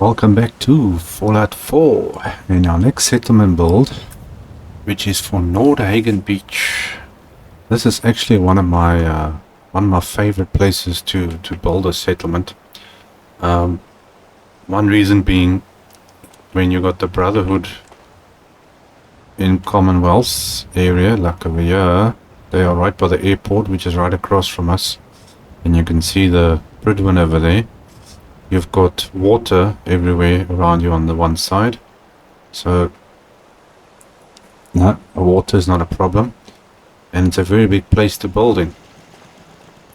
Welcome back to Fallout 4 and our next settlement build, which is for Nordhagen Beach. This is actually one of my favorite places to build a settlement. One reason being, when you got the Brotherhood in Commonwealth area, like over here, they are right by the airport, which is right across from us, and you can see the Bridwin over there. You've got water everywhere around you on the one side, so no, water is not a problem, and it's a very big place to build in.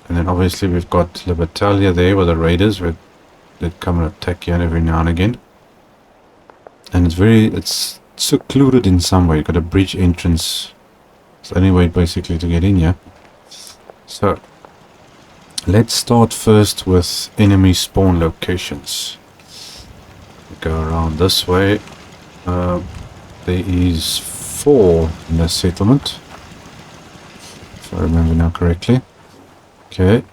And then obviously we've got Libertalia there with the raiders that come and attack you every now and again, and it's secluded in some way. You've got a bridge entrance. It's the only way basically to get in here. So let's start first with enemy spawn locations. We go around this way. There is 4 in the settlement, if I remember now correctly. Okay,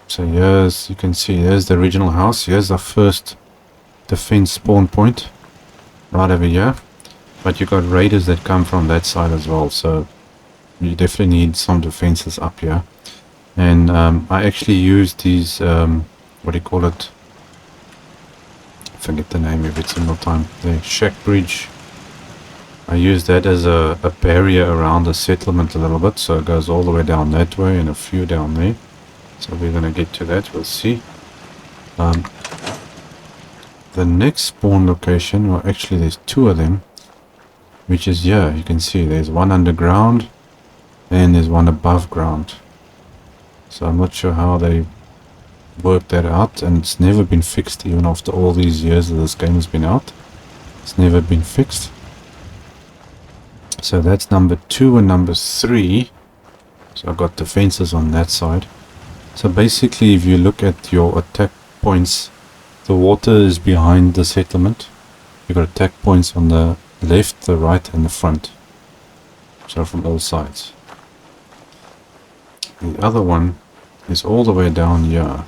so here's, you can see, here's the original house. Here's the first defense spawn point, right over here. But you got raiders that come from that side as well, so you definitely need some defenses up here. And I actually used these, what do you call it? I forget the name every single time. The shack bridge. I used that as a barrier around the settlement a little bit, so it goes all the way down that way and a few down there. So we're going to get to that, we'll see. The next spawn location, well actually there's 2 of them, which is here. You can see there's one underground and there's one above ground. So I'm not sure how they worked that out, and it's never been fixed even after all these years that this game has been out. It's never been fixed. So that's number 2 and number 3. So I've got defenses on that side. So basically if you look at your attack points, the water is behind the settlement. You've got attack points on the left, the right and the front. So from all sides. The other one is all the way down here.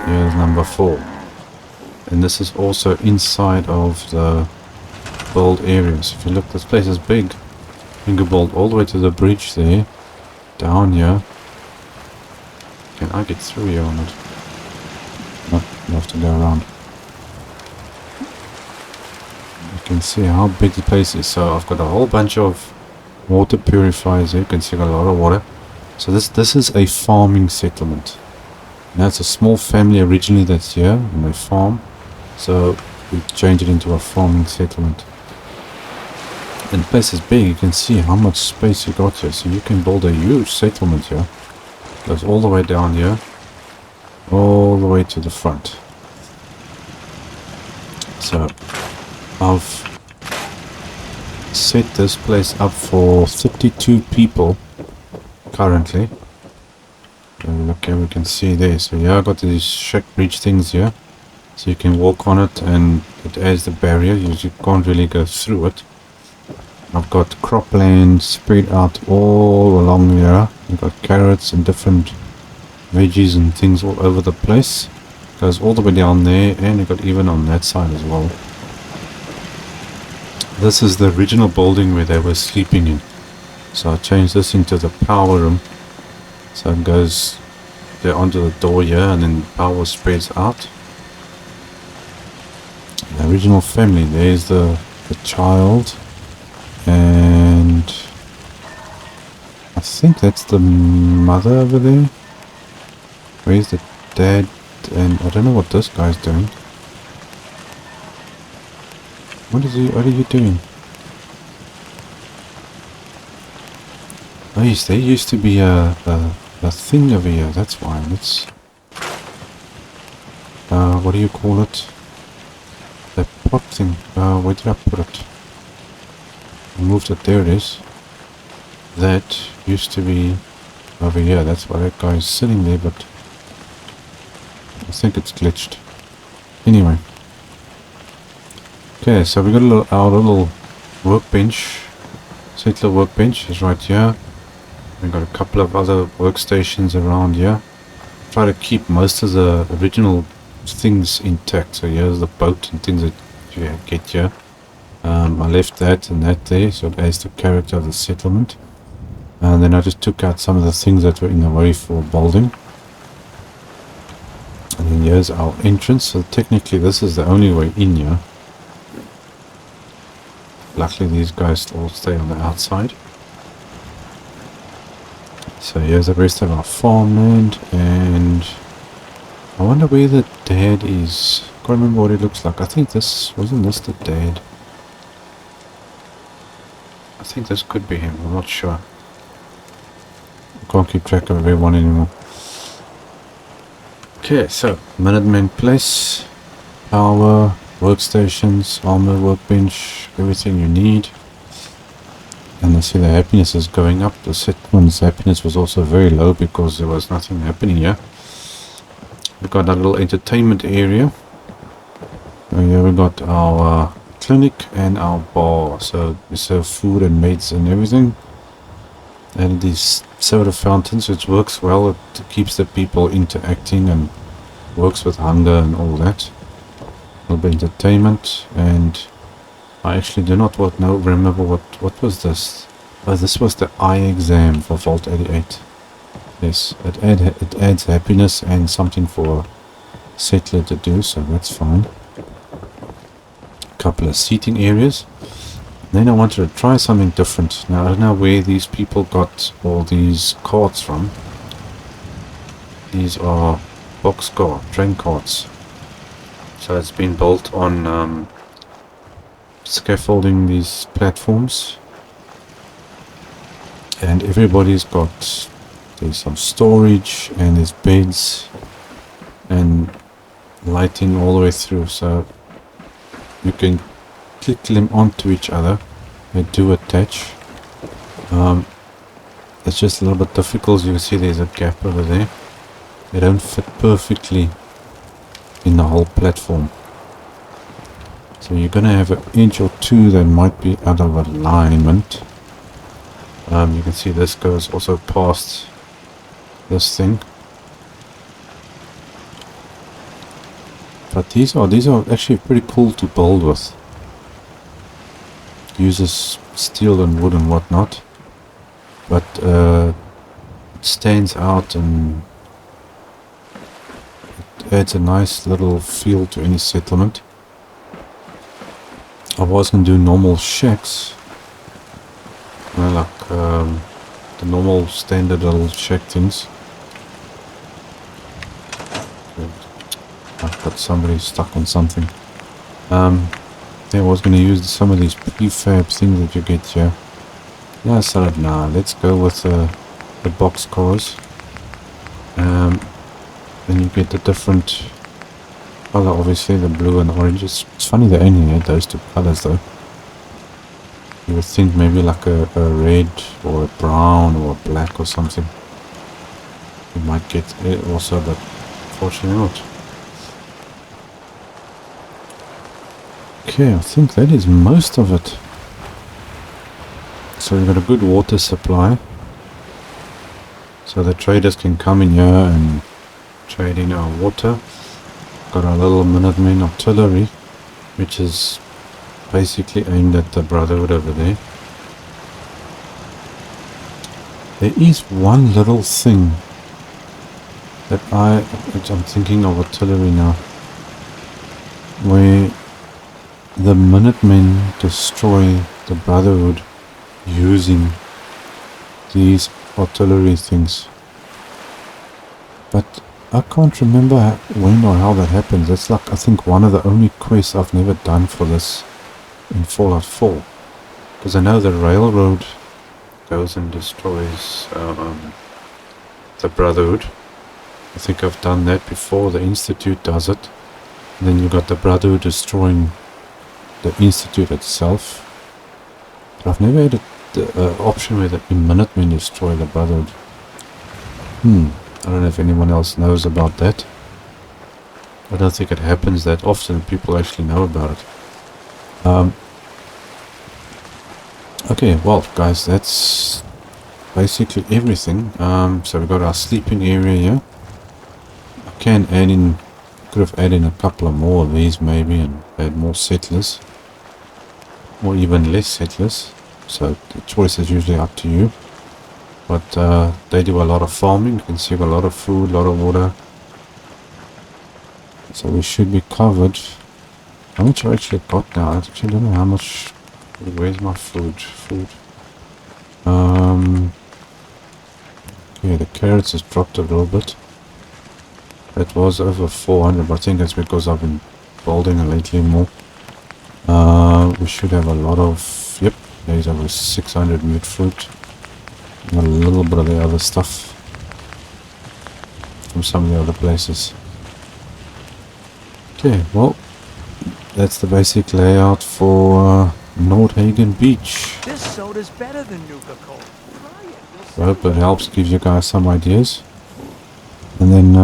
Here's number 4. And this is also inside of the build areas. If you look, this place is big. You can build all the way to the bridge there. Down here. Can I get through here or not? Nope, you have to go around. You can see how big the place is. So I've got a whole bunch of water purifiers here. You can see I've got a lot of water. So this is a farming settlement. Now it's a small family originally that's here and they farm. So we changed it into a farming settlement. And the place is big. You can see how much space you got here. So you can build a huge settlement here. It goes all the way down here, all the way to the front. So I've set this place up for 32 people currently. Look here, we can see there. So yeah, I got these shack bridge things here, so you can walk on it and it adds the barrier. You can't really go through it. I've got cropland spread out all along here. You've got carrots and different veggies and things all over the place. Goes all the way down there, and you've got even on that side as well. This is the original building where they were sleeping in. So I changed this into the power room. So it goes there onto the door here, and then power spreads out. The original family, there's the child. And I think that's the mother over there. Where's the dad? And I don't know what this guy's doing. What are you doing? Oh yes, there used to be a thing over here, that's why. Let's what do you call it? The pot thing. Where did I put it? I moved it, there it is. That used to be over here, that's why that guy is sitting there, but I think it's glitched. Anyway. Okay, so we got our little workbench. Settler workbench is right here. We've got a couple of other workstations around here. Try to keep most of the original things intact. So here's the boat and things that you get here. I left that and that there, so it adds the character of the settlement. And then I just took out some of the things that were in the way for building. And then here's our entrance. So technically this is the only way in here. Luckily these guys all stay on the outside. So here's the rest of our farmland, and I wonder where the dad is. Can't remember what he looks like. I think this, wasn't this the dad? I think this could be him, I'm not sure. I can't keep track of everyone anymore. Okay, so Minutemen Place, power, workstations, armor, workbench, everything you need. And I see the happiness is going up. The settlement's happiness was also very low because there was nothing happening here. We've got a little entertainment area. And here we got our clinic and our bar. So we serve food and meds and everything. And these soda fountains, which works well. It keeps the people interacting and works with hunger and all that. A little bit of entertainment, and I actually do not remember what was this. Oh, this was the eye exam for Vault 88. Yes, it adds happiness and something for a settler to do, so that's fine. A couple of seating areas. Then I wanted to try something different. Now I don't know where these people got all these cards from. These are boxcar, train cards. So it's been built on scaffolding, these platforms. And everybody's got, there's some storage and there's beds and lighting all the way through. So you can click them onto each other. They do attach. It's just a little bit difficult. You can see there's a gap over there. They don't fit perfectly in the whole platform. So you're gonna have an inch or two that might be out of alignment. You can see this goes also past this thing. But these are actually pretty cool to build with. Uses steel and wood and whatnot, but it stands out and it adds a nice little feel to any settlement. I was going to do normal shacks, like the normal standard little shack things. I've got somebody stuck on something. I was going to use some of these prefab things that you get here. Yeah, I said, nah, let's go with the box cars. Then you get the different color, obviously the blue and orange. It's funny they only had those two colors though. You would think maybe like a red or a brown or a black or something. You might get it also, but fortunately not. Okay, I think that is most of it. So we've got a good water supply. So the traders can come in here and trade in our water. Got our little Minutemen artillery, which is basically aimed at the Brotherhood over there. There is one little thing that I'm thinking of artillery now, where the Minutemen destroy the Brotherhood using these artillery things. But I can't remember when or how that happened. That's like, I think, one of the only quests I've never done for this in Fallout 4. Because I know the railroad goes and destroys the Brotherhood. I think I've done that before. The Institute does it. And then you got the Brotherhood destroying the Institute itself. But I've never had the option where the Minutemen destroy the Brotherhood. I don't know if anyone else knows about that. I don't think it happens that often. People actually know about it. Okay, well guys, that's basically everything. So we've got our sleeping area here. I can add in Could have added a couple of more of these maybe and add more settlers. Or even less settlers. So the choice is usually up to you. But they do a lot of farming. You can see a lot of food, a lot of water. So we should be covered. How much I actually got now? I actually don't know how much. Where's my food? Okay, the carrots has dropped a little bit. It was over 400, but I think that's because I've been building lately more. We should have a lot of, yep, there's over 600 mute fruit. And a little bit of the other stuff from some of the other places. Okay, well, that's the basic layout for Nordhagen Beach. This soda's better than Nuka-Cola. Try it. I hope it helps, gives you guys some ideas. And then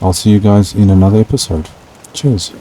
I'll see you guys in another episode. Cheers.